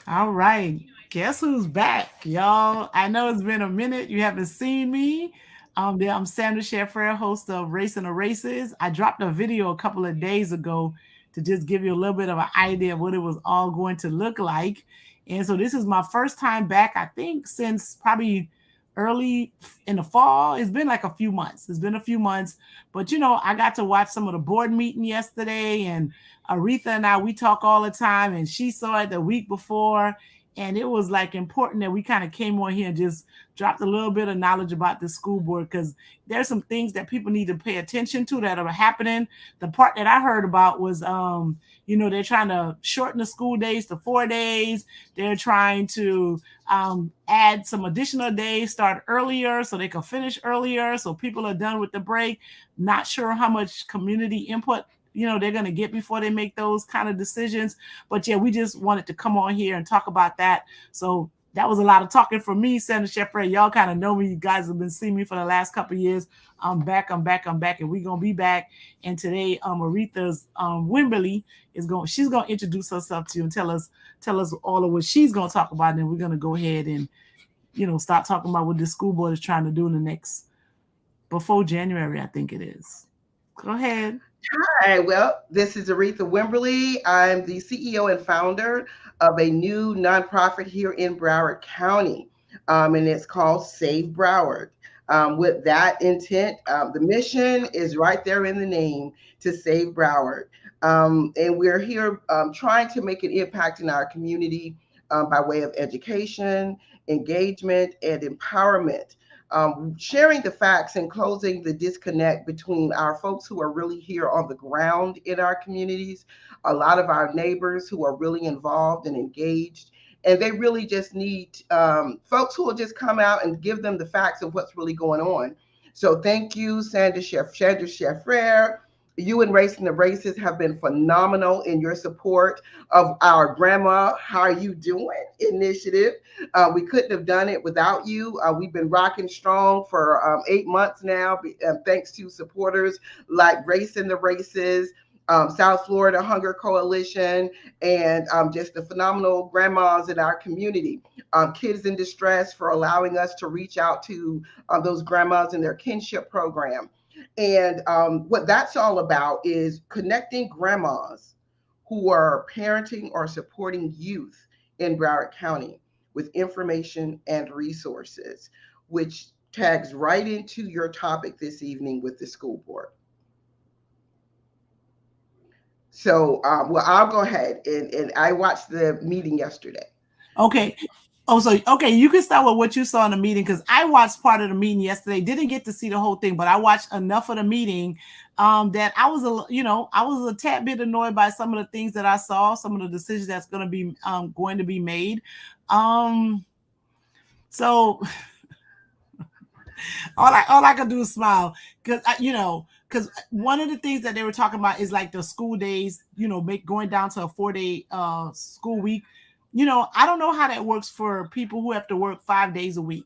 All right. Guess who's back, y'all? I know it's been a minute. You haven't seen me. I'm Sandra Sheffer, host of Racing the Races. I dropped a video a couple of days ago to just give you a little bit of an idea of what it was all going to look like. And so this is my first time back, I think, since probably early in the fall. It's been like a few months. It's been a few months. But I got to watch some of the board meeting yesterday, and Aretha and I, we talk all the time, and she saw it the week before. And it was like important that we kind of came on here and just dropped a little bit of knowledge about the school board, because there's some things that people need to pay attention to that are happening. The part that I heard about was, they're trying to shorten the school days to 4 days. They're trying to add some additional days, start earlier so they can finish earlier, so people are done with the break. Not sure how much community input they're going to get before they make those kind of decisions. But yeah, we just wanted to come on here and talk about that. So that was a lot of talking from me, Senator Shepard. Y'all kind of know me. You guys have been seeing me for the last couple of years. I'm back, and we're gonna be back. And today, Aretha's Wimberly she's gonna introduce herself to you and tell us all of what she's gonna talk about. And then we're gonna go ahead and start talking about what the school board is trying to do in the next before January, I think it is. Go ahead. Hi, well, this is Aretha Wimberly. I'm the CEO and founder of a new nonprofit here in Broward County, and it's called Save Broward. With that intent, the mission is right there in the name, to save Broward. And we're here trying to make an impact in our community by way of education, engagement, and empowerment. Sharing the facts and closing the disconnect between our folks who are really here on the ground in our communities, a lot of our neighbors who are really involved and engaged. And they really just need folks who will just come out and give them the facts of what's really going on. So thank you, Sandra Chefrere. You and Racing the Races have been phenomenal in your support of our Grandma How Are You Doing initiative. We couldn't have done it without you. We've been rocking strong for 8 months now, thanks to supporters like Racing the Races, South Florida Hunger Coalition, and just the phenomenal grandmas in our community. Kids in Distress for allowing us to reach out to those grandmas in their kinship program. And what that's all about is connecting grandmas who are parenting or supporting youth in Broward County with information and resources, which tags right into your topic this evening with the school board. So, well, I'll go ahead and I watched the meeting yesterday. Okay. Oh, so okay, you can start with what you saw in the meeting, because I watched part of the meeting yesterday. Didn't get to see the whole thing, but I watched enough of the meeting that I was a tad bit annoyed by some of the things that I saw, some of the decisions that's going to be made. Um, so all I can do is smile, because one of the things that they were talking about is like the school days, make going down to a 4 day school week. I don't know how that works for people who have to work 5 days a week,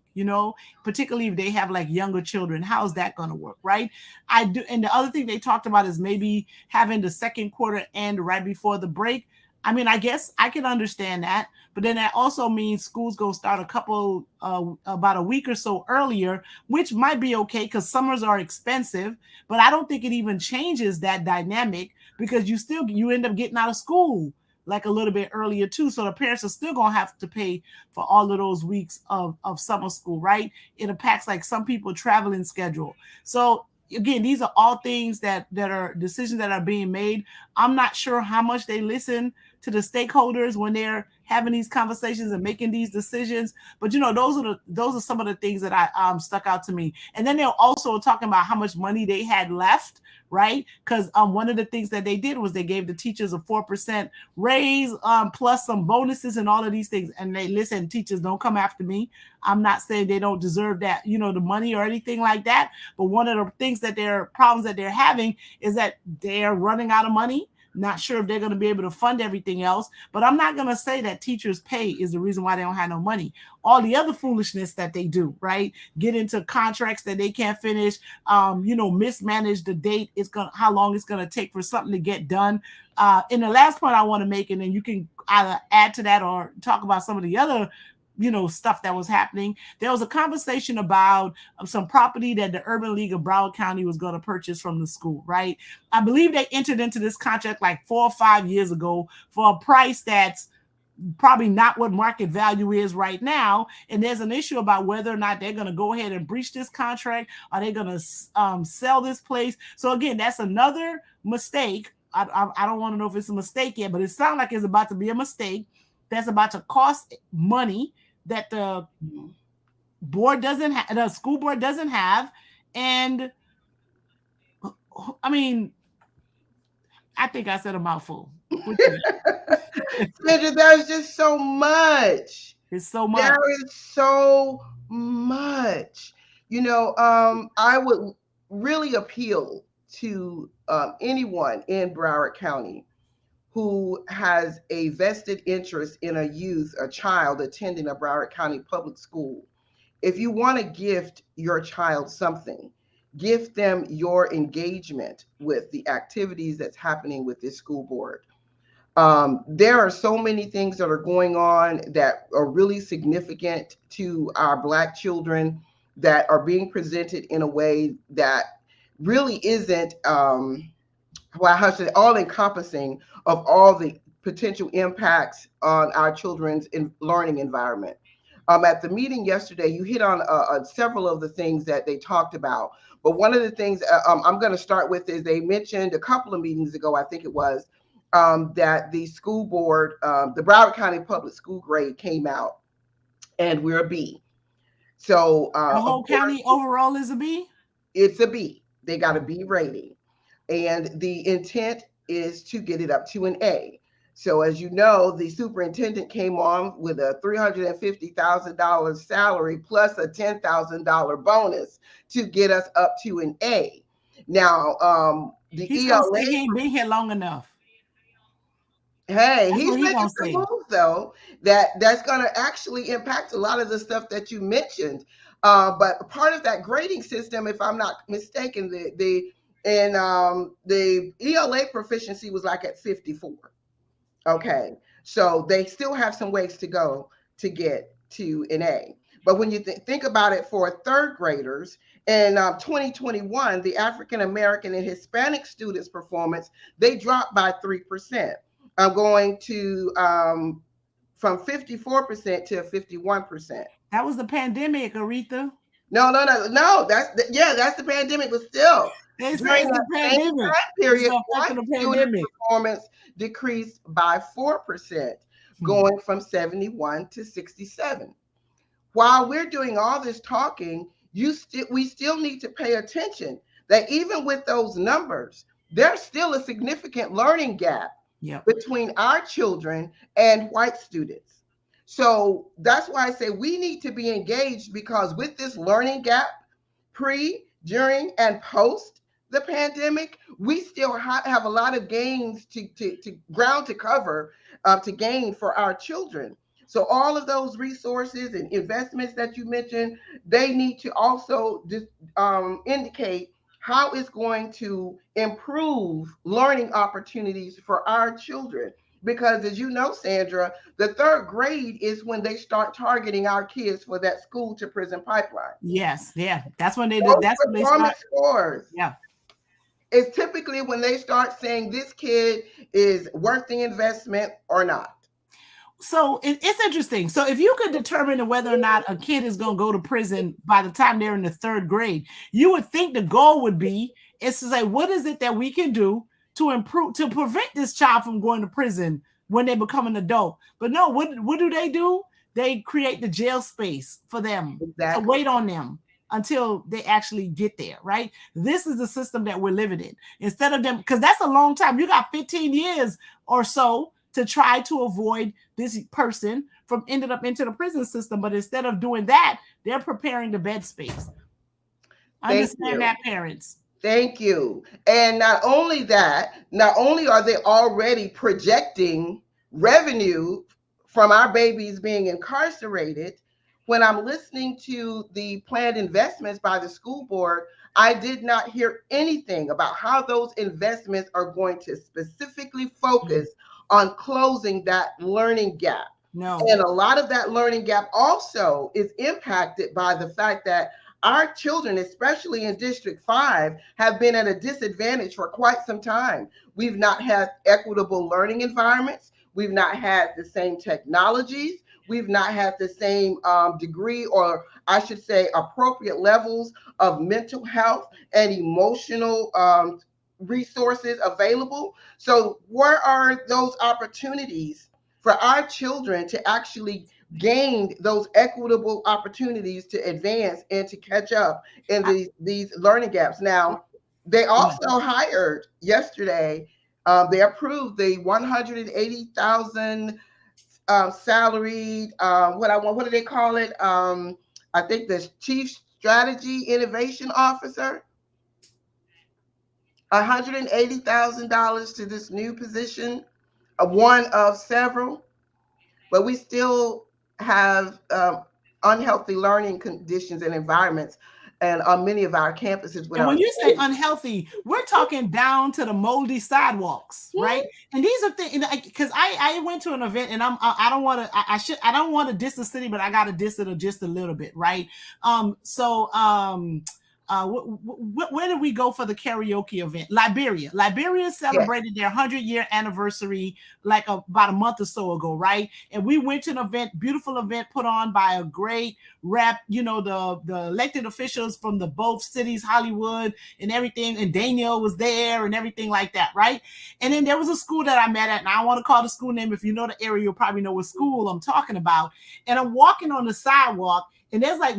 particularly if they have like younger children. How's that going to work? Right. I do. And the other thing they talked about is maybe having the second quarter end right before the break. I mean, I guess I can understand that, but then that also means schools go start about a week or so earlier, which might be okay because summers are expensive. But I don't think it even changes that dynamic, because you end up getting out of school like a little bit earlier too. So the parents are still gonna have to pay for all of those weeks of summer school, right? It impacts like some people traveling schedule. So again, these are all things that are decisions that are being made. I'm not sure how much they listen to the stakeholders when they're having these conversations and making these decisions. But those are some of the things that I stuck out to me. And then they're also talking about how much money they had left, right? Because one of the things that they did was they gave the teachers a 4% raise, plus some bonuses and all of these things. And they listen, teachers, don't come after me. I'm not saying they don't deserve that, the money or anything like that. But one of the things that their problems that they're having is that they're running out of money. Not sure if they're going to be able to fund everything else, but I'm not going to say that teachers' pay is the reason why they don't have no money. All the other foolishness that they do, right? Get into contracts that they can't finish, mismanage the date. It's going how long it's going to take for something to get done. And the last point I want to make, and then you can either add to that or talk about some of the other stuff that was happening. There was a conversation about some property that the Urban League of Broward County was going to purchase from the school, right? I believe they entered into this contract like 4 or 5 years ago for a price that's probably not what market value is right now. And there's an issue about whether or not they're going to go ahead and breach this contract. Are they going to sell this place? So again, that's another mistake. I don't want to know if it's a mistake yet, but it sounds like it's about to be a mistake that's about to cost money that the board doesn't have, the school board doesn't have. And I mean, I think I said a mouthful. Sandra, there's just so much. It's so much. There is so much. I would really appeal to anyone in Broward County who has a vested interest in a youth, a child attending a Broward County public school. If you want to gift your child something, gift them your engagement with the activities that's happening with this school board. There are so many things that are going on that are really significant to our Black children that are being presented in a way that really isn't all encompassing of all the potential impacts on our children's learning environment. At the meeting yesterday, you hit on several of the things that they talked about. But one of the things I'm going to start with is they mentioned a couple of meetings ago, I think it was, that the school board, the Broward County Public School grade came out, and we're a B. So the whole county overall is a B? It's a B. They got a B rating. And the intent is to get it up to an A. So as you know, the superintendent came on with a $350,000 salary plus a $10,000 bonus to get us up to an A. Now, He's gonna say he ain't been here long enough. Hey, he's making some moves though that's going to actually impact a lot of the stuff that you mentioned. But part of that grading system, if I'm not mistaken, the ELA proficiency was like at 54. Okay, so they still have some ways to go to get to an A. But when you think about it for third graders, in 2021, the African American and Hispanic students' performance, they dropped by 3%. I'm going to from 54% to 51%. That was the pandemic, Aretha. No. That's the pandemic, but still during that same time period, white student performance decreased by 4%, going from 71 to 67. While we're doing all this talking, we still need to pay attention that even with those numbers, there's still a significant learning gap between our children and white students. So that's why I say we need to be engaged, because with this learning gap, pre, during, and post the pandemic, we still have a lot of gains to ground to cover, to gain for our children. So all of those resources and investments that you mentioned, they need to also indicate how it's going to improve learning opportunities for our children. Because as you know, Sandra, the third grade is when they start targeting our kids for that school to prison pipeline. Yes, yeah. That's when they do. That's when they start. Scores. Yeah. It's typically when they start saying this kid is worth the investment or not. So it's interesting. So if you could determine whether or not a kid is going to go to prison by the time they're in the third grade, you would think the goal would be is to say, what is it that we can do to improve, to prevent this child from going to prison when they become an adult? But no, what do? They create the jail space for them to wait on them until they actually get there, right? This is the system that we're living in. Instead of them, because that's a long time. You got 15 years or so to try to avoid this person from ending up into the prison system. But instead of doing that, they're preparing the bed space. Understand that, parents. Thank you. And not only that, not only are they already projecting revenue from our babies being incarcerated, when I'm listening to the planned investments by the school board, I did not hear anything about how those investments are going to specifically Mm. focus on closing that learning gap. No. And a lot of that learning gap also is impacted by the fact that our children, especially in District 5, have been at a disadvantage for quite some time. We've not had equitable learning environments. We've not had the same technologies. We've not had the same degree, or I should say, appropriate levels of mental health and emotional resources available. So, where are those opportunities for our children to actually gain those equitable opportunities to advance and to catch up in I, these learning gaps? Now, they go ahead. also hired yesterday. They approved the 180,000 salaried. What do they call it? I think the chief strategy innovation officer. $180,000 to this new position, one of several, but we still have unhealthy learning conditions and environments and on many of our campuses with And our when you say kids. unhealthy, we're talking down to the moldy sidewalks, right? Mhm. And these are things because I went to an event and I don't want to I don't want to diss the city, but I got to diss it just a little bit, right? So where did we go for the karaoke event? Liberia. Liberia Yes, celebrated their 100-year anniversary like about a month or so ago, right? And we went to an event, beautiful event put on by a great rep, the elected officials from the both cities, Hollywood and everything, and Daniel was there and everything like that, right? And then there was a school that I met at, and I don't want to call the school name. If you know the area, you'll probably know what school I'm talking about. And I'm walking on the sidewalk, and there's like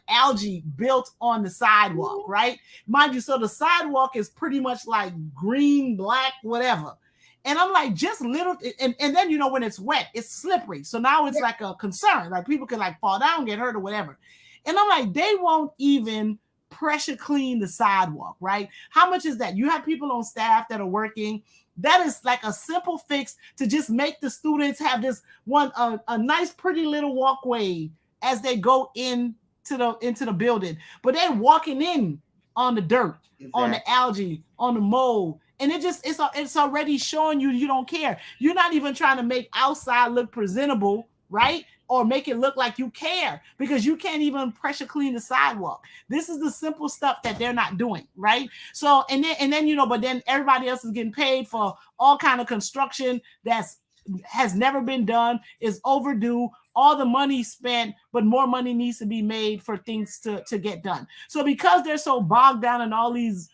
algae built on the sidewalk, right? Mind you, so the sidewalk is pretty much like green, black, whatever. And I'm like, just little, and then when it's wet, it's slippery. So now it's like a concern. Like people can like fall down, get hurt, or whatever. And I'm like, they won't even pressure clean the sidewalk, right? How much is that? You have people on staff that are working. That is like a simple fix to just make the students have this a nice, pretty little walkway as they go into the building. But they're walking in on the dirt, on the exactly. algae, on the mold, and it's already showing you don't care. You're not even trying to make outside look presentable, right? Or make it look like you care because you can't even pressure clean the sidewalk. This is the simple stuff that they're not doing, right? So and then but then everybody else is getting paid for all kind of construction that's has never been done, is overdue, all the money spent, but more money needs to be made for things to get done. So because they're so bogged down in all these,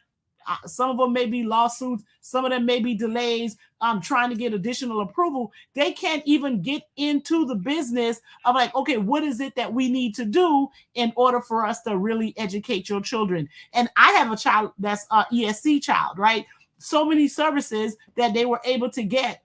some of them may be lawsuits, some of them may be delays, trying to get additional approval, they can't even get into the business of like, okay, what is it that we need to do in order for us to really educate your children? And I have a child that's a ESC child, right? So many services that they were able to get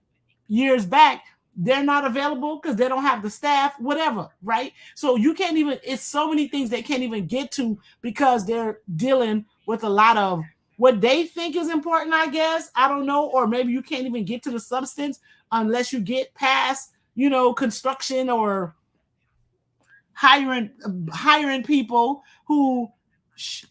years back, they're not available because they don't have the staff, whatever, right? So you can't even, it's so many things they can't even get to because they're dealing with a lot of what they think is important, I guess. I don't know. Or maybe you can't even get to the substance unless you get past, construction or hiring people who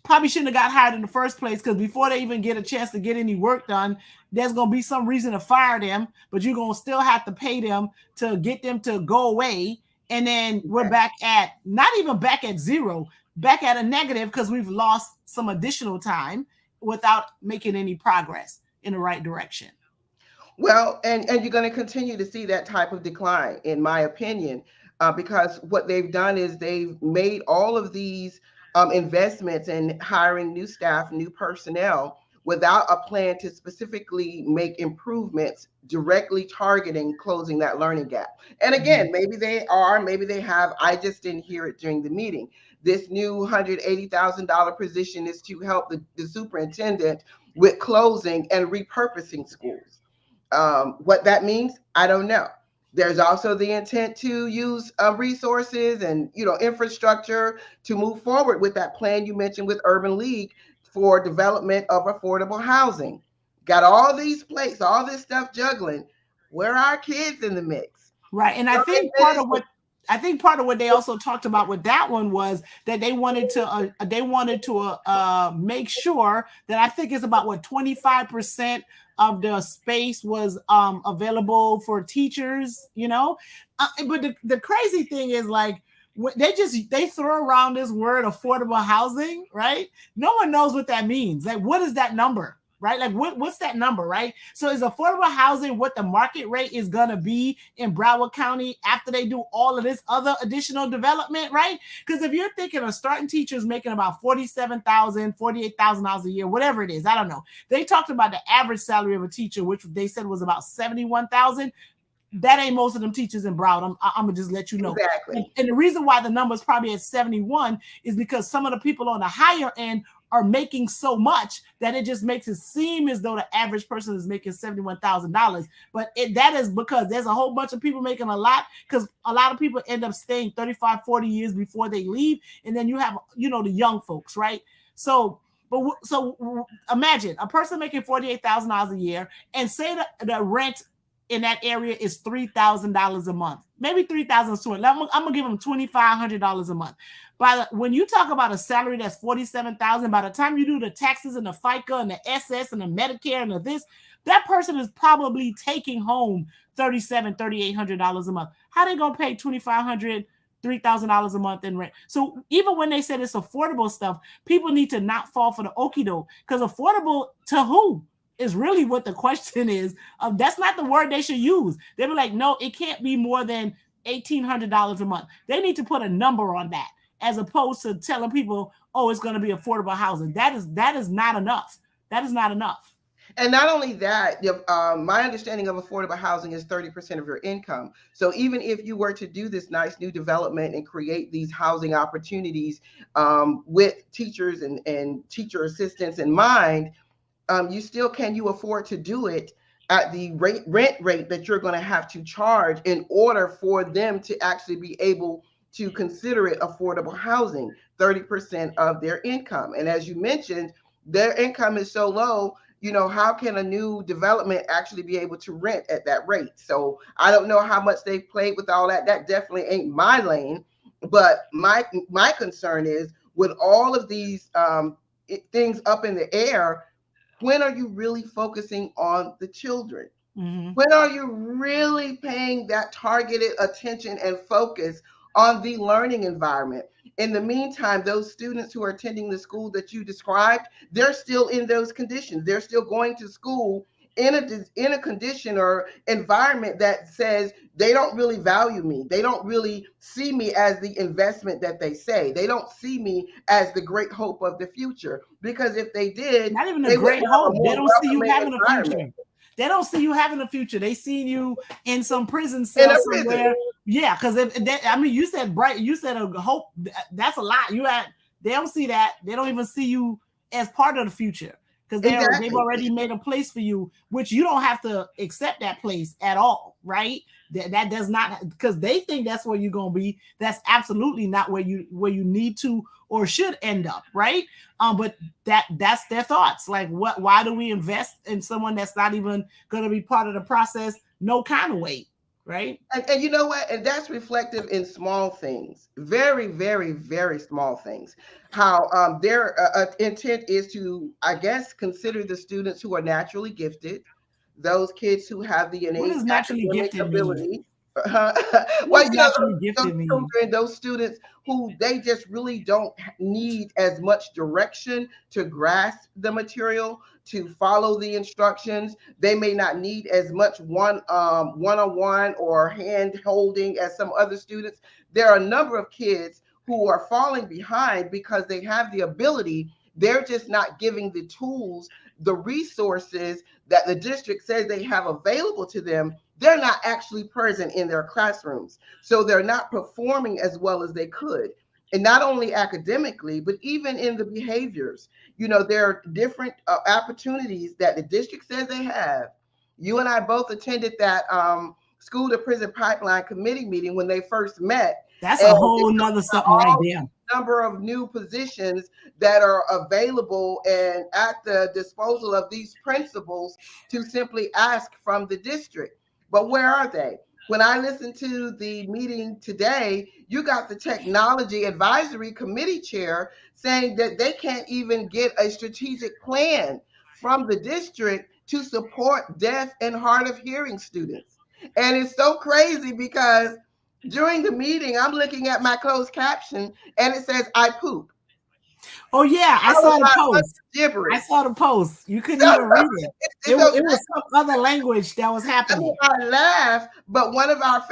probably shouldn't have got hired in the first place, because before they even get a chance to get any work done, there's going to be some reason to fire them, but you're going to still have to pay them to get them to go away. And then we're Exactly. back at, not even back at zero, back at a negative because we've lost some additional time without making any progress in the right direction. Well, and you're going to continue to see that type of decline, in my opinion, because what they've done is they've made all of these investments in hiring new staff, new personnel, without a plan to specifically make improvements directly targeting closing that learning gap. And Mhm. again, maybe they are, maybe they have. I just didn't hear it during the meeting. This new $180,000 position is to help the superintendent with closing and repurposing schools. What that means, I don't know. There's also the intent to use resources and infrastructure to move forward with that plan you mentioned with Urban League for development of affordable housing. Got all these plates, all this stuff juggling. Where are our kids in the mix? Right. And So I think part of what they also talked about with that one was that they wanted to make sure that I think it's about what 25% of the space was available for teachers, but the crazy thing is like they throw around this word affordable housing, right? No one knows what that means. Like, what is that number? Right? Like what's that number, right? So is affordable housing what the market rate is going to be in Broward County after they do all of this other additional development, right? Because if you're thinking of starting teachers making about $47,000, $48,000 a year, whatever it is, I don't know. They talked about the average salary of a teacher, which they said was about 71,000. That ain't most of them teachers in Broward. I'm gonna just let you know. exactly. And the reason why the number is probably at 71 is because some of the people on the higher end are making so much that it just makes it seem as though the average person is making $71,000. But that is because there's a whole bunch of people making a lot, because a lot of people end up staying 35, 40 years before they leave. And then you have, the young folks, right? So imagine a person making $48,000 a year, and say that the rent in that area is $3,000 a month, maybe 3,200. I'm gonna give them $2,500 a month. When you talk about a salary that's 47,000, by the time you do the taxes and the FICA and the SS and the Medicare and the this, that person is probably taking home $3,800 a month. How they gonna pay $2,500? $3,000 a month in rent. So even when they said it's affordable stuff, people need to not fall for the okie doke, because affordable to who is really what the question is. That's not the word they should use. They be like, no, it can't be more than $1,800 a month. They need to put a number on that, as opposed to telling people, oh, it's going to be affordable housing. That is not enough. That is not enough. And not only that, my understanding of affordable housing is 30% of your income. So even if you were to do this nice new development and create these housing opportunities with teachers and teacher assistants in mind, can you afford to do it at the rent rate that you're going to have to charge in order for them to actually be able to consider it affordable housing? 30% of their income. And as you mentioned, their income is so low, how can a new development actually be able to rent at that rate? So I don't know how much they've played with all that. That definitely ain't my lane. But my concern is, with all of these things up in the air, when are you really focusing on the children? Mm-hmm. When are you really paying that targeted attention and focus on the learning environment? In the meantime, those students who are attending the school that you described, they're still in those conditions. They're still going to school in a condition or environment that says they don't really value me. They don't really see me as the investment that they say. They don't see me as the great hope of the future. Because if they did, Not even a they would great have a hope. They more don't see you welcoming having a environment. future. They don't see you having a future. They see you in some prison In cell a prison. somewhere. Yeah, because you said bright. You said a hope. That's a lot. They don't see that. They don't even see you as part of the future, because they've Exactly. already made a place for you, which you don't have to accept that place at all, right? That does not, because they think that's where you're gonna be. That's absolutely not where you need to or should end up, right? But that's their thoughts. Like, why do we invest in someone that's not even gonna be part of the process? No kind of way, right? And you know what? And that's reflective in small things, very, very, very small things. How their intent is to, I guess, consider the students who are naturally gifted, those kids who have the What innate does naturally academic gifted mean? ability. What Well, does naturally those gifted mean? children, those students who they just really don't need as much direction to grasp the material, to follow the instructions. They may not need as much one-on-one or hand holding as some other students. There are a number of kids who are falling behind because they have the ability. They're just not giving the tools, the resources that the district says they have available to them. They're not actually present in their classrooms. So they're not performing as well as they could. And not only academically, but even in the behaviors. There are different opportunities that the district says they have. You and I both attended school to prison pipeline committee meeting when they first met. That's And a they whole talked nother about something right all there. these number of new positions that are available and at the disposal of these principals to simply ask from the district. But where are they? When I listened to the meeting today, you got the technology advisory committee chair saying that they can't even get a strategic plan from the district to support deaf and hard of hearing students. And it's so crazy because during the meeting, I'm looking at my closed caption and it says, I poop. Oh yeah, I I was saw the like, what's post. I gibberish? saed the post. You couldn't So even read it. so It was some other language that was I mean, happening. I laugh, but one of our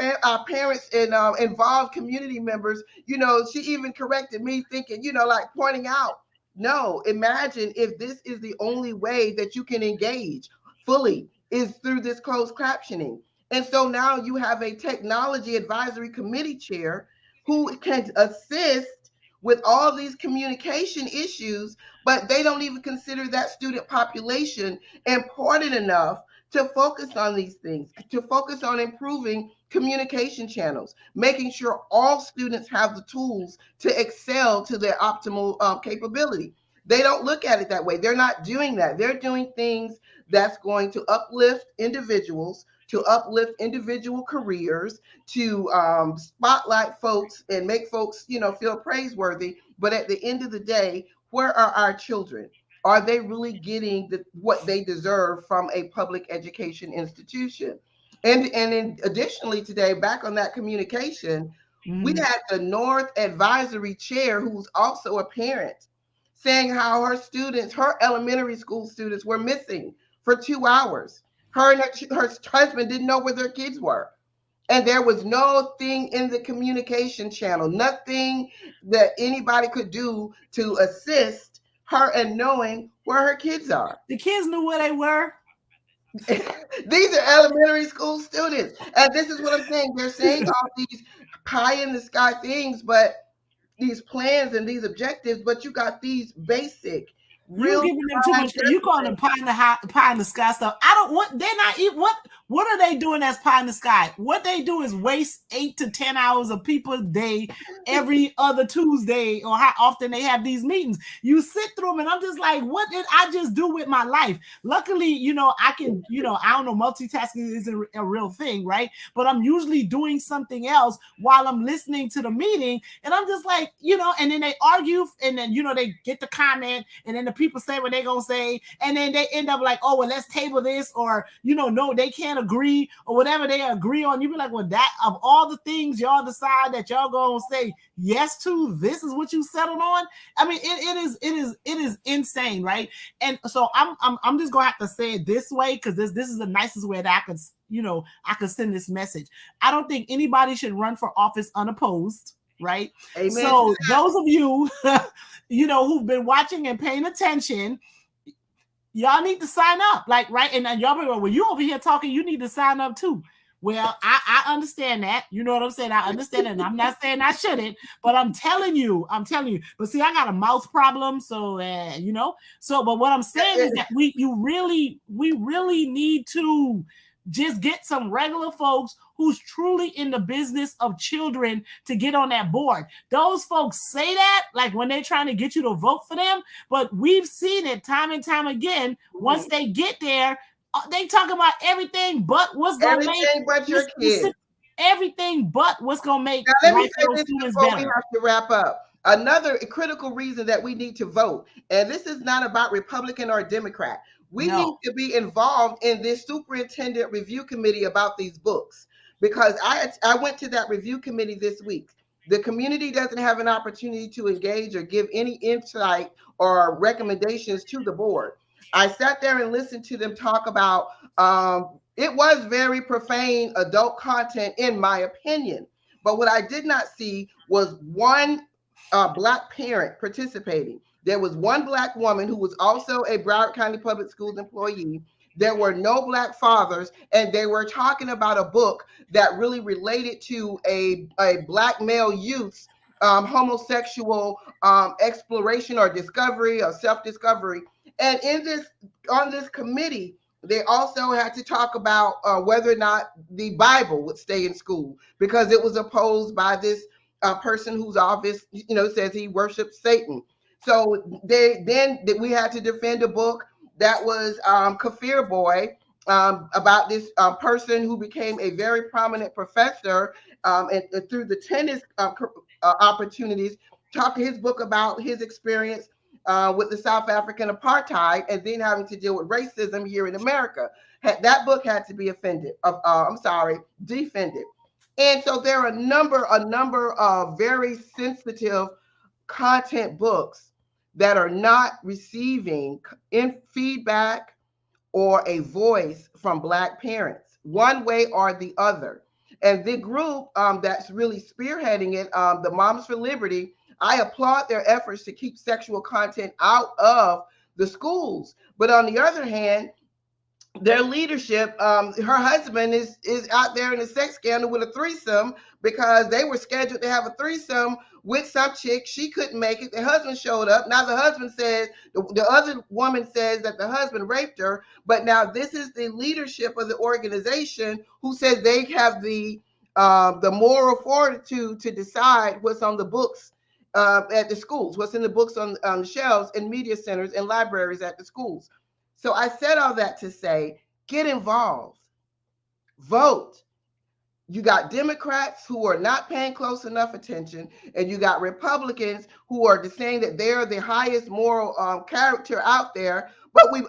parents and involved community members, she even corrected me, thinking, like pointing out, no, imagine if this is the only way that you can engage fully is through this closed captioning. And so now you have a technology advisory committee chair who can assist with all these communication issues, but they don't even consider that student population important enough to focus on these things, to focus on improving communication channels, making sure all students have the tools to excel to their optimal capability. They don't look at it that way. They're not doing that. They're doing things that's going to uplift individuals, to uplift individual careers, to spotlight folks and make folks, feel praiseworthy. But at the end of the day, where are our children? Are they really getting what they deserve from a public education institution? And then additionally today, back on that communication, we Mhm. had the North Advisory Chair, who's also a parent, saying how her elementary school students were missing for 2 hours. Her and her husband didn't know where their kids were. And there was no thing in the communication channel, nothing that anybody could do to assist her in knowing where her kids are. The kids knew where they were. These are elementary school students. And this is what I'm saying. They're saying all these pie in the sky things, but these plans and these objectives, but you got these basic, You real giving them too time much. You calling them discipline. pie in the sky stuff. I don't what they're not eat what. What are they doing as pie in the sky? What they do is waste 8 to 10 hours of people's day every other Tuesday, or how often they have these meetings. You sit through them, and I'm just like, what did I just do with my life? Luckily, I can, I don't know, multitasking isn't a real thing, right? But I'm usually doing something else while I'm listening to the meeting, and I'm just like, and then they argue, and then they get the comment, and then the people say what they're gonna say, and then they end up like, oh well, let's table this, or no, they can't agree, or whatever they agree on. You be like, well, that of all the things y'all decide that y'all gonna say yes to, this is what you settled on. I mean, it is insane, right? And so I'm just gonna have to say it this way, because this is the nicest way that I could send this message. I don't think anybody should run for office unopposed, right? Amen to So those of you who've been watching and paying attention, y'all need to sign up, like, right? And then y'all be like, well, you over here talking, you need to sign up too. Well, I understand that. You know what I'm saying? I understand it. And I'm not saying I shouldn't, but I'm telling you. But see, I got a mouth problem, so So, but what I'm saying is that we really need to just get some regular folks who's truly in the business of children to get on that board. Those folks say that like when they're trying to get you to vote for them, but we've seen it time and time again. Once God. they get there, they talk about everything but what's gonna make Everything but your this, kids. everything but what's gonna make Now, let me life say for those this students before we better. have to wrap up. Another critical reason that we need to vote, and this is not about Republican or Democrat, we need No. to be involved in this superintendent review committee about these books, because I went to that review committee this week. The community doesn't have an opportunity to engage or give any insight or recommendations to the board. I sat there and listened to them talk about it was very profane adult content, in my opinion. But what I did not see was one Black parent participating. There was one Black woman who was also a Broward County Public Schools employee. There were no Black fathers, and they were talking about a book that really related to a Black male youth's homosexual exploration or discovery or self discovery. And on this committee, They also had to talk about whether or not the Bible would stay in school because it was opposed by this person whose office, says he worships Satan. So we had to defend a book that was Kafir Boy, about this person who became a very prominent professor, and through the tennis opportunities, talk his book about his experience with the South African apartheid, and then having to deal with racism here in America. That book had to be defended. And so there are a number of very sensitive content books that are not receiving in feedback or a voice from Black parents, one way or the other. And the group that's really spearheading it, the Moms for Liberty, I applaud their efforts to keep sexual content out of the schools. But on the other hand, their leadership, her husband is out there in a sex scandal with a threesome because they were scheduled to have a threesome with some chick. She couldn't make it. The husband showed up. Now the husband says, the other woman says that the husband raped her. But now this is the leadership of the organization who says they have the moral fortitude to decide what's on the books at the schools, what's in the books on the shelves in media centers and libraries at the schools. So I said all that to say, get involved, vote. You got Democrats who are not paying close enough attention, and you got Republicans who are just saying that they're the highest moral character out there. But we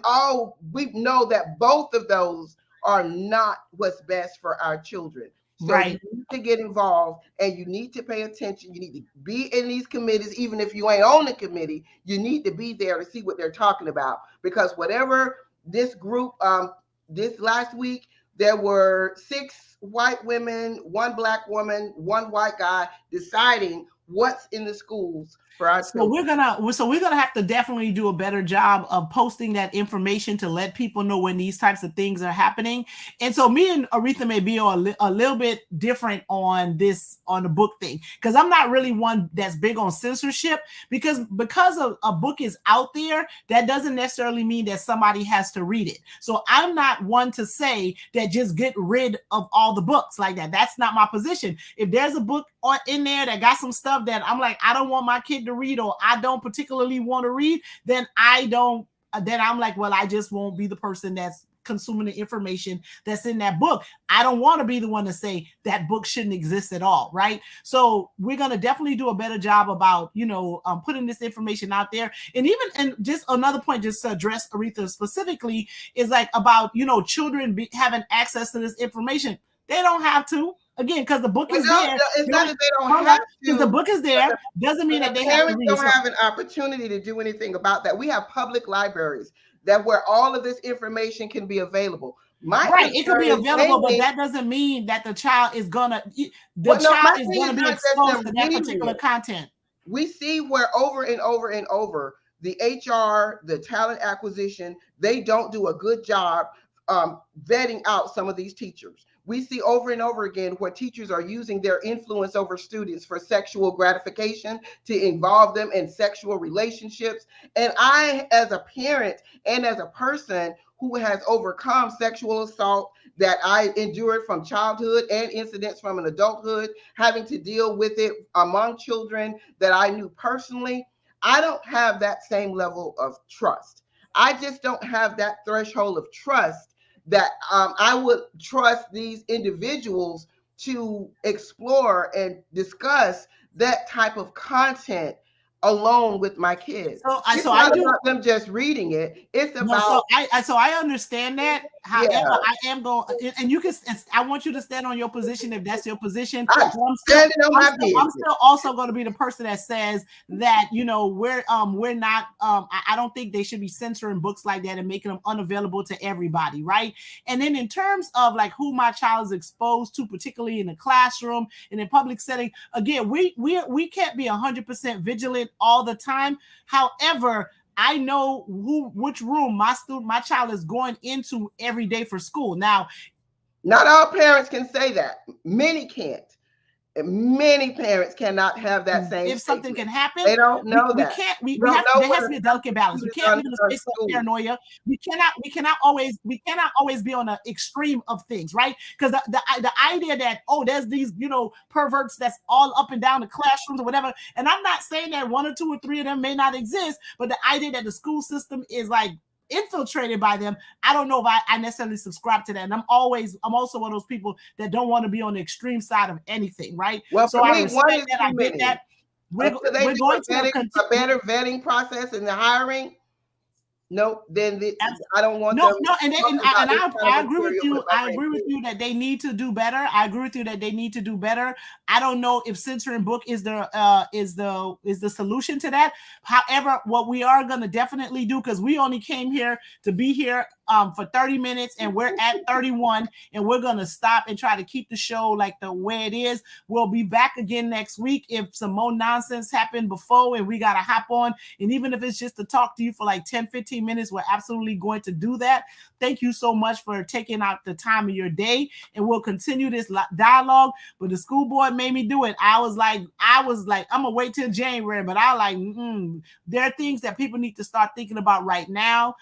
know that both of those are not what's best for our children. So you Right. need to get involved and you need to pay attention. You need to be in these committees, even if you ain't on the committee. You need to be there to see what they're talking about, because whatever this group, this last week, there were 6 white women, 1 black woman, 1 white guy deciding what's in the schools for our So we're children. gonna have to definitely do a better job of posting that information to let people know when these types of things are happening. And so me and Aretha may be a little bit different on this, on the book thing, because I'm not really one that's big on censorship, because a book is out there, that doesn't necessarily mean that somebody has to read it. So I'm not one to say that just get rid of all the books like that. That's not my position. If there's a book in there that got some stuff that I'm like, I don't want my kid to read, or I don't particularly want to read, then I'm like, well, I just won't be the person that's consuming the information that's in that book. I don't want to be the one to say that book shouldn't exist at all, right? So we're going to definitely do a better job about, putting this information out there. And just another point, just to address Aretha specifically, is like about, children having access to this information. They don't have to. Again, because the book Well, is no, there. no, it's They not don't, that they don't hold on, have because the to, book is but there doesn't mean that the they have to parents read it. don't So, have an opportunity to do anything about that. We have public libraries that where all of this information can be available. My right, it could concern be is available, but mainly, that doesn't mean that the well, no, child my is thing gonna is be not just exposed to them that reading particular it. content. We see where over and over and over the HR, the talent acquisition, they don't do a good job vetting out some of these teachers. We see over and over again where teachers are using their influence over students for sexual gratification, to involve them in sexual relationships. And I, as a parent and as a person who has overcome sexual assault that I endured from childhood and incidents from an adulthood, having to deal with it among children that I knew personally, I don't have that same level of trust. I just don't have that threshold of trust that I would trust these individuals to explore and discuss that type of content alone with my kids. So I It's so I not do about them just reading it. It's No, about, so I understand that. However, yeah, I am going, and you can. I want you to stand on your position if that's your position. I'm But standing on my I'm business. still also going to be the person that says that we're not. I don't think they should be censoring books like that and making them unavailable to everybody, right? And then in terms of like who my child is exposed to, particularly in the classroom and in public setting, again, we can't be 100% vigilant all the time. However, I know which room my child is going into every day for school. Now, Not all parents can say that. Many can't. Many parents cannot have that same if something statement. can happen, They don't know we that. can't You we don't have know there when has to a be a delicate balance. We substitute is can't live in a on space of school. paranoia. We cannot always be on the extreme of things, right? Because the idea that, oh, there's these, perverts that's all up and down the classrooms or whatever. And I'm not saying that one or two or three of them may not exist, but the idea that the school system is like infiltrated by them, I don't know if I necessarily subscribe to that. And I'm also one of those people that don't want to be on the extreme side of anything, right? Well, So for I me, one respect is that. too I get many. that. we're, Until they we're do going to continue. a better vetting process in the hiring, nope. Then I don't want No, them no, and talking about this kind I of agree with material with you. my I agree with grandkids. you that they need to do better. I agree with you that they need to do better. I don't know if censoring book is the solution to that. However, what we are going to definitely do, because we only came here to be here for 30 minutes and we're at 31, and we're going to stop and try to keep the show like the way it is. We'll be back again next week if some more nonsense happened before and we got to hop on. And even if it's just to talk to you for like 10-15 minutes, we're absolutely going to do that. Thank you so much for taking out the time of your day, and we'll continue this dialogue. But the school board made me do it. I was like, I'm gonna wait till January, but I like, there are things that people need to start thinking about right now.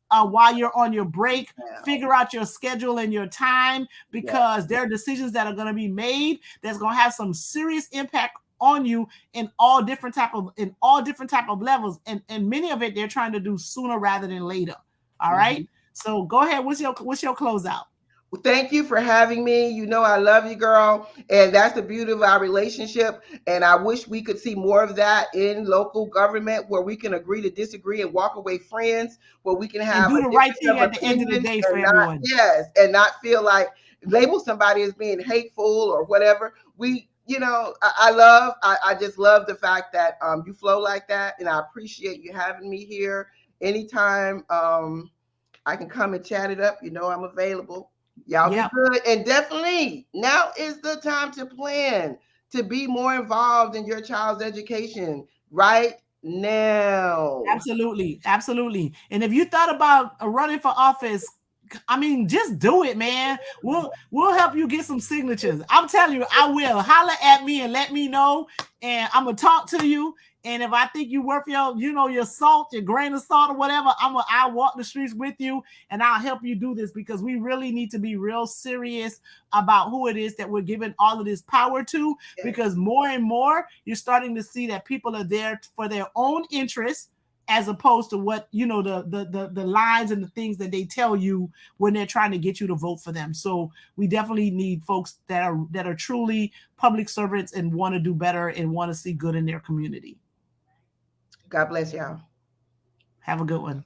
While you're on your break, figure out your schedule and your time, because there are decisions that are going to be made that's going to have some serious impact on you in all different type of levels, and many of it they're trying to do sooner rather than later. All right. So go ahead. What's your closeout? Well, thank you for having me. You know I love you, girl. And that's the beauty of our relationship. And I wish we could see more of that in local government, where we can agree to disagree and walk away friends, where we can And have do a the right difference thing of at the end of the opinions day for and not, everyone. yes, and not feel like label somebody as being hateful or whatever. I just love the fact that you flow like that. And I appreciate you having me here anytime. I can come and chat it up. You know, I'm available. Y'all be Yep. good. And definitely, now is the time to plan, to be more involved in your child's education right now. Absolutely, absolutely. And if you thought about running for office, I mean, just do it, man. We'll help you get some signatures. I'm telling you, I will. Holler at me and let me know, and I'm gonna talk to you. And if I think you worth your salt, your grain of salt or whatever, I'll walk the streets with you and I'll help you do this, because we really need to be real serious about who it is that we're giving all of this power to. Because more and more you're starting to see that people are there for their own interests, as opposed to what the lines and the things that they tell you when they're trying to get you to vote for them. So we definitely need folks that are truly public servants and want to do better and want to see good in their community. God bless y'all. Have a good one.